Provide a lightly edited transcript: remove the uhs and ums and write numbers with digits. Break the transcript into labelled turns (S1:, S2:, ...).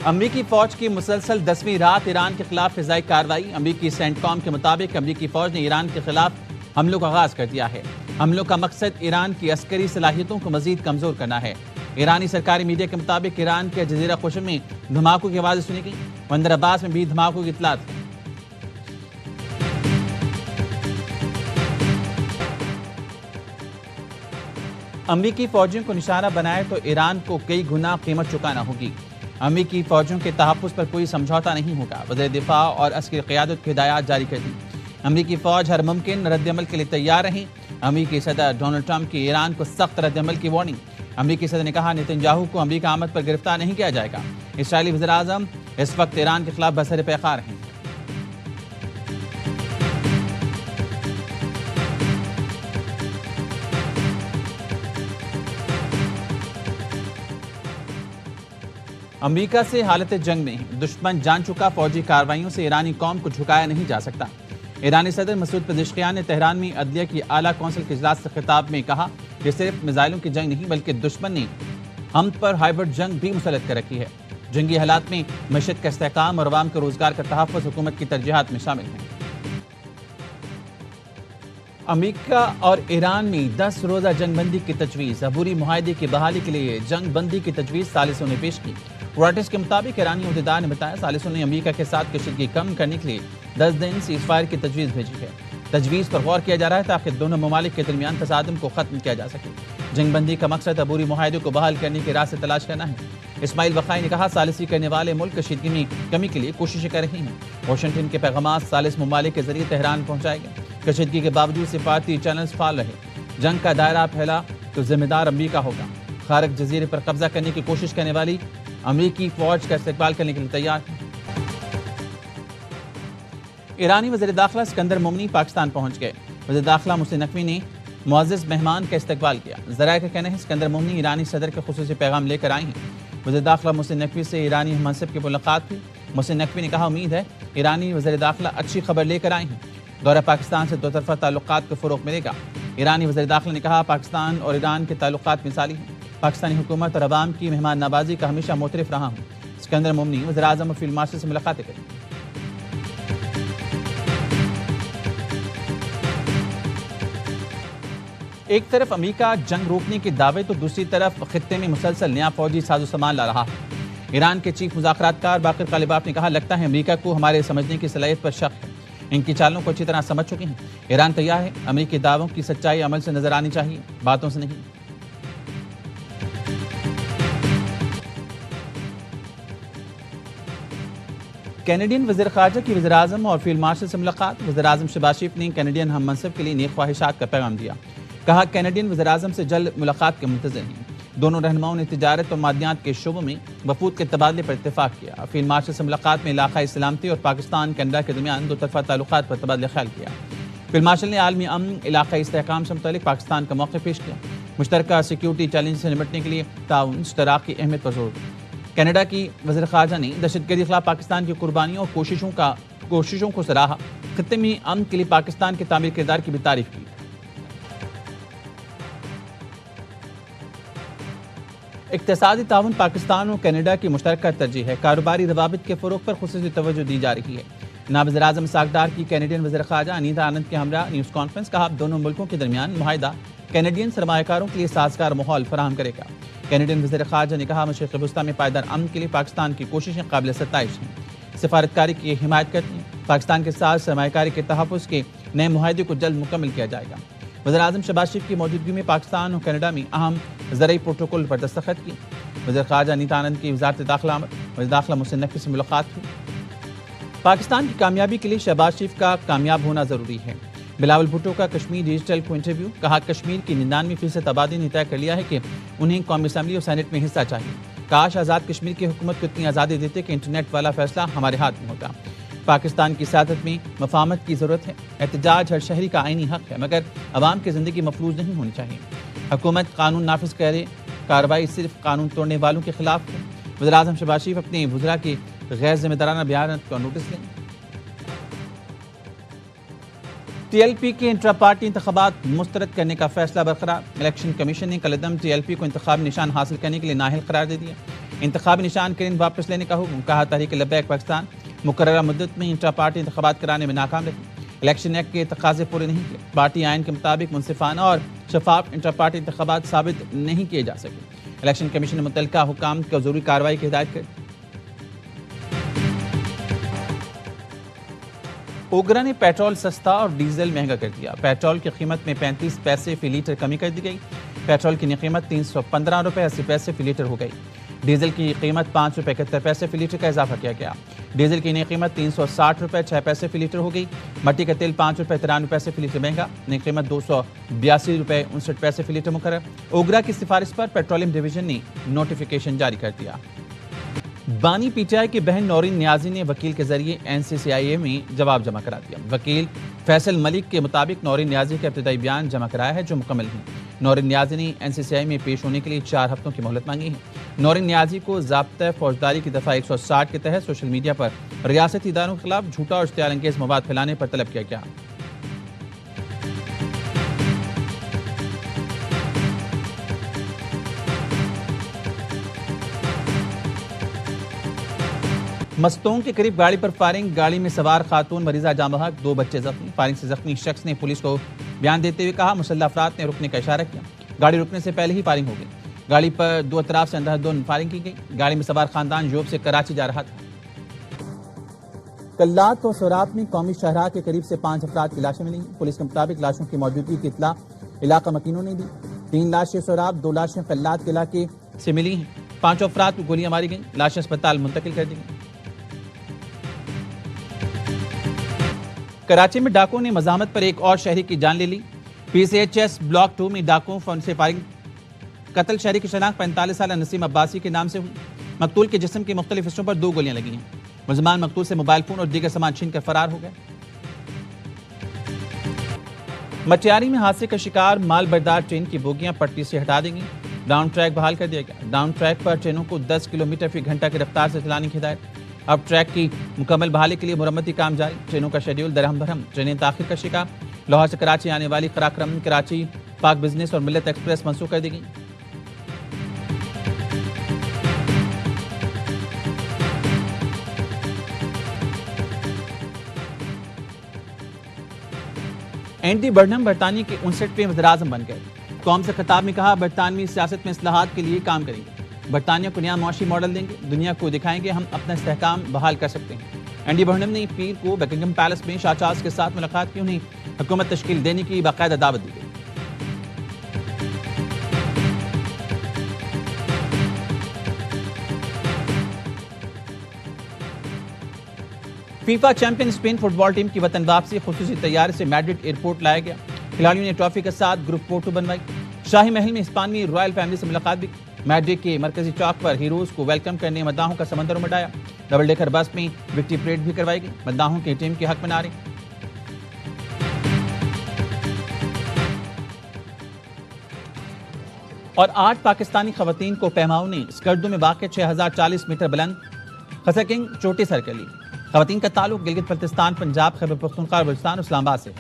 S1: امریکی فوج کی مسلسل 10ویں رات ایران کے خلاف فضائی کارروائی۔ امریکی سینٹ کام کے مطابق امریکی فوج نے ایران کے خلاف حملوں کا آغاز کر دیا ہے۔ حملوں کا مقصد ایران کی عسکری صلاحیتوں کو مزید کمزور کرنا ہے۔ ایرانی سرکاری میڈیا کے مطابق ایران کے جزیرہ خشم میں دھماکوں کی آوازیں سنی گئیں۔ بندر عباس میں بھی دھماکوں کی اطلاعات ہیں۔ امریکی فوجیوں کو نشانہ بنائے تو ایران کو کئی گنا قیمت چکانا ہوگی۔ امریکی فوجیوں کے تحفظ پر کوئی سمجھوتا نہیں ہوگا۔ وزیر دفاع اور عسکری قیادت کی ہدایات جاری کر دی۔ امریکی فوج ہر ممکن رد عمل کے لیے تیار رہیں۔ امریکی صدر ڈونلڈ ٹرمپ کی ایران کو سخت رد عمل کی وارننگ۔ امریکی صدر نے کہا نتنیاہو کو امریکہ آمد پر گرفتار نہیں کیا جائے گا۔ اسرائیلی وزیر اعظم اس وقت ایران کے خلاف بسر پیکار ہیں۔ امریکہ سے حالت جنگ میں دشمن جان چکا فوجی کارروائیوں سے ایرانی قوم کو جھکایا نہیں جا سکتا۔ ایرانی صدر مسعود پزشکیان نے تہران میں عدلیہ کی اعلیٰ کونسل کے اجلاس سے خطاب میں کہا کہ صرف میزائلوں کی جنگ نہیں بلکہ دشمن نے ہم پر ہائبرڈ جنگ بھی مسلط کر رکھی ہے۔ جنگی حالات میں معیشت کا استحکام اور عوام کے روزگار کا تحفظ حکومت کی ترجیحات میں شامل ہیں۔ امریکہ اور ایران میں 10 روزہ جنگ بندی کی تجویز۔ عبوری معاہدے کی بحالی کے لیے جنگ بندی کی تجویز ثالثوں نے پیش کی۔ رائٹرز کے مطابق ایرانی عہدیدار نے بتایا ثالثوں نے امریکہ کے ساتھ کشیدگی کم کرنے کے لیے 10 دن سیز فائر کی تجویز بھیجی ہے۔ تجویز پر غور کیا جا رہا ہے تاکہ دونوں ممالک کے درمیان تصادم کو ختم کیا جا سکے۔ جنگ بندی کا مقصد عبوری معاہدے کو بحال کرنے کے راستے تلاش کرنا ہے۔ اسماعیل وقائی نے کہا ثالثی کرنے والے ملک کشیدگی میں کمی کے لیے کوششیں کر رہے ہیں۔ واشنگٹن کے پیغامات ثالث ممالک کے ذریعے تہران پہنچائے گئے۔ کشیدگی کے باوجود سفارتی چینلز فعال رہے۔ جنگ کا دائرہ پھیلا تو ذمہ دار امریکہ ہوگا۔ خارق جزیرے پر قبضہ کرنے کی کوشش کرنے والی امریکی فوج کا استقبال کرنے کے لیے تیار ہے۔ ایرانی وزیر داخلہ اسکندر مومنی پاکستان پہنچ گئے۔ وزیر داخلہ محسن نقوی نے معزز مہمان کا استقبال کیا۔ ذرائع کا کہنا ہے اسکندر مومنی ایرانی صدر کے خصوصی پیغام لے کر آئے ہیں۔ وزیر داخلہ محسن نقوی سے ایرانی ہم منصب کی ملاقات ہوئی۔ محسن نقوی نے کہا امید ہے ایرانی وزیر داخلہ اچھی خبر لے کر آئے ہیں۔ دورہ پاکستان سے دو طرفہ تعلقات کو فروغ ملے گا۔ ایرانی وزیر داخلہ نے کہا پاکستان اور ایران کے تعلقات مثالی ہیں۔ پاکستانی حکومت اور عوام کی مہمان نوازی کا ہمیشہ معترف رہا ہوں۔ اسکندر مومنی وزیر اعظم اور فیلڈ مارشل سے ملاقاتیں کریں۔ ایک طرف امریکہ جنگ روکنے کے دعوے تو دوسری طرف خطے میں مسلسل نیا فوجی ساز و سامان لا رہا ہے۔ ایران کے چیف مذاکرات کار باقر غالباف نے کہا لگتا ہے امریکہ کو ہمارے سمجھنے کی صلاحیت پر شک ہے۔ ان کی چالوں کو اچھی طرح سمجھ چکے ہیں۔ ایران تیار ہے، امریکی دعووں کی سچائی عمل سے نظر آنی چاہیے، باتوں سے نہیں۔ کینیڈین وزیر خارجہ کی وزیر اعظم اور فیلڈ مارشل سے ملاقات۔ وزیر اعظم شہباز شریف نے کینیڈین ہم منصب کے لیے نیک خواہشات کا پیغام دیا۔ کہا کینیڈین وزیر اعظم سے جلد ملاقات کے منتظر ہیں۔ دونوں رہنماؤں نے تجارت اور معدنیات کے شعبوں میں وفود کے تبادلے پر اتفاق کیا۔ فیلڈ مارشل سے ملاقات میں علاقائی سلامتی اور پاکستان کینیڈا کے درمیان دو طرفہ تعلقات پر تبادلہ خیال کیا۔ فیلڈ مارشل نے عالمی امن، علاقائی استحکام سے متعلق پاکستان کا موقف پیش کیا۔ مشترکہ سیکیورٹی چیلنج سے نمٹنے کے لیے تعاون اشتراک کی اہمیت پر زور دیا۔ کینیڈا کی وزیر خارجہ نے دہشت گردی کے خلاف پاکستان کی قربانیوں اور کوششوں کو سراہا۔ خطے میں امن کے لیے پاکستان کے تعمیر کردار کی بھی تعریف کی۔ اقتصادی تعاون پاکستان اور کینیڈا کی مشترکہ ترجیح ہے۔ کاروباری روابط کے فروغ پر خصوصی توجہ دی جا رہی ہے۔ نائب وزیر اعظم اسحاق ڈار کی کینیڈین وزیر خارجہ انیتا آنند کے ہمراہ نیوز کانفرنس۔ کہا دونوں ملکوں کے درمیان معاہدہ کینیڈین سرمایہ کاروں کے لیے سازگار ماحول فراہم کرے گا۔ کینیڈین وزیر خارجہ نے کہا مشرق وسطیٰ میں پائیدار امن کے لیے پاکستان کی کوششیں قابل ستائش ہیں۔ سفارتکاری کی حمایت کرتی ہیں۔ پاکستان کے ساتھ سرمایہ کاری کے تحفظ کے نئے معاہدے کو جلد مکمل کیا جائے گا۔ وزیر اعظم شہباز شریف کی موجودگی میں پاکستان اور کینیڈا میں اہم زرعی پروٹوکول پر دستخط کی۔ وزیر خارجہ انیتا آنند کی وزارت داخلہ وزیر داخلہ محسن نقوی سے ملاقات ہوئی۔ پاکستان کی کامیابی کے لیے شہباز شریف کا کامیاب ہونا ضروری ہے۔ بلاول بھٹو کا کشمیر ڈیجیٹل کو انٹرویو۔ کہا کشمیر کی 99% آبادی نے طے کر لیا ہے کہ انہیں قومی اسمبلی اور سینٹ میں حصہ چاہیے۔ کاش آزاد کشمیر کی حکومت کو اتنی آزادی دیتے کہ انٹرنیٹ والا فیصلہ ہمارے ہاتھ میں ہوتا۔ پاکستان کی سیاست میں مفاہمت کی ضرورت ہے۔ احتجاج ہر شہری کا آئینی حق ہے مگر عوام کی زندگی مفلوج نہیں ہونی چاہیے۔ حکومت قانون نافذ کرے، کارروائی صرف قانون توڑنے والوں کے خلاف ہے۔ وزیر اعظم شہباز شریف اپنے وزراء کے غیر ذمہ دارانہ بیانات کا نوٹس لیں۔ ٹی ایل پی کے انٹرا پارٹی انتخابات مسترد کرنے کا فیصلہ برقرار۔ الیکشن کمیشن نے کالعدم ٹی ایل پی کو انتخابی نشان حاصل کرنے کے لیے نااہل قرار دے دیا۔ انتخابی نشان کرن واپس لینے کا حکم، کہا تحریک لبیک پاکستان مقررہ مدت میں انٹرا پارٹی انتخابات کرانے میں ناکام رہی، الیکشن ایکٹ کے تقاضے پورے نہیں کیے، پارٹی آئین کے مطابق منصفانہ اور شفاف انٹرا پارٹی انتخابات ثابت نہیں کیے جا سکے، الیکشن کمیشن نے متعلقہ حکام کو ضروری کارروائی کی ہدایت کر دی۔ اوگرا نے پیٹرول سستا اور ڈیزل مہنگا کر دیا، پیٹرول کی قیمت میں 35 پیسے فی لیٹر کمی کر دی گئی، پیٹرول کی نئی قیمت 315 روپے 80 پیسے فی لیٹر ہو گئی، ڈیزل کی قیمت 5 روپے 71 پیسے فی لیٹر کا اضافہ کیا گیا، ڈیزل کی نئی قیمت 360 روپے 6 پیسے فی لیٹر ہو گئی، مٹی کا تیل 5 روپے 93 پیسے فی لیٹر مہنگا، نئی قیمت 282 روپے 59 پیسے فی لیٹر مقرر۔ اوگرا کی سفارش پر پیٹرولیم ڈویژن نے نوٹیفیکیشن جاری کر دیا۔ بانی پی ٹی آئی کی بہن نورین نیازی نے وکیل کے ذریعے این سی سی آئی اے میں جواب جمع کرا دیا۔ وکیل فیصل ملک کے مطابق نورین نیازی کا ابتدائی بیان جمع کرایا ہے جو مکمل ہے۔ نورین نیازی نے این سی سی آئی میں پیش ہونے کے لیے 4 ہفتوں کی مہلت مانگی ہے۔ نورین نیازی کو ضابطۂ فوجداری کی دفعہ 160 کے تحت سوشل میڈیا پر ریاستی اداروں کے خلاف جھوٹا اور اشتعال انگیز مواد پھیلانے پر طلب کیا گیا۔ مستونگ کے قریب گاڑی پر فائرنگ، گاڑی میں سوار خاتون مریضہ جاں بحق، 2 بچے زخمی۔ فائرنگ سے زخمی شخص نے پولیس کو بیان دیتے ہوئے کہا مسلح افراد نے رکنے کا اشارہ کیا، گاڑی رکنے سے پہلے ہی فائرنگ ہو گئی، گاڑی پر 2 اطراف سے اندھادھند فائرنگ کی گئی، گاڑی میں سوار خاندان یوب سے کراچی جا رہا تھا۔ کلات و سورات میں قومی شاہراہ کے قریب سے 5 افراد کی لاشیں ملی ہیں، پولیس کے مطابق لاشوں کی موجودگی کی اطلاع علاقہ مکینوں نے دی، 3 لاشیں سورات، 2 لاشیں کلات کے علاقے سے ملی ہیں، 5 افراد کو گولیاں ماری گئیں، لاشیں اسپتال منتقل کر دی گئیں۔ کراچی میں ڈاکو نے مزاحمت پر ایک اور شہری کی جان لے لی، پی سی ایچ ایس بلاک 2 میں ڈاکو فون سے فائرنگ، قتل شہری کی شناخت 45 سالہ نسیم عباسی کے نام سے ہوئی، مقتول کے جسم کے مختلف حصوں پر 2 گولیاں لگی ہیں، ملزمان مقتول سے موبائل فون اور دیگر سامان چھین کر فرار ہو گئے۔ مٹیاری میں حادثے کا شکار مال بردار ٹرین کی بوگیاں پٹری سے ہٹا دیں گی، ڈاؤن ٹریک بحال کر دیا گیا، ڈاؤن ٹریک پر ٹرینوں کو 10 کلومیٹر فی گھنٹہ کی رفتار سے چلانے کی ہدایت، اب ٹریک کی مکمل بحالی کے لیے مرمتی کام جاری، ٹرینوں کا شیڈیول درہم برہم، ٹرینیں تاخیر کا شکار، لاہور سے کراچی آنے والی قراقرم، کراچی پاک بزنس اور ملت ایکسپریس منسوخ کر دی گئی۔ اینڈی برنہم برطانیہ کے 59ویں وزیر اعظم بن گئے، قوم سے خطاب میں کہا برطانوی سیاست میں اصلاحات کے لیے کام کریں گے، برطانیہ کو نیا معاشی ماڈل دیں گے، دنیا کو دکھائیں گے ہم اپنا استحکام بحال کر سکتے ہیں۔ اینڈی برنہم نے پیر کو بکنگھم پیلس میں شاہ چارلس کے ساتھ ملاقات کی، انہیں حکومت تشکیل دینے کی باقاعدہ دعوت دی گئی۔ فیفا چیمپئن اسپین فٹ بال ٹیم کی وطن واپسی، خصوصی طیارے سے میڈرڈ ایئرپورٹ لایا گیا، کھلاڑیوں نے ٹرافی کے ساتھ گروپ فوٹو بنوائی، شاہی محل میں ہسپانوی رائل فیملی سے ملاقات بھی، میڈرڈ کے مرکزی چوک پر ہیروز کو ویلکم کرنے مداحوں کا سمندر مٹایا، ڈبل ڈیکر بس میں وکٹری پریڈ بھی کروائی گئی، مداحوں کی ٹیم کے حق میں نعرے۔ اور 8 پاکستانی خواتین کو پیماؤں نے اسکردو میں واقع 6040 میٹر بلند خسکنگ چوٹی سر کر لی، خواتین کا تعلق گلگت بلتستان، پنجاب، خیبر پختونخوا، بلوچستان اور اسلام آباد سے۔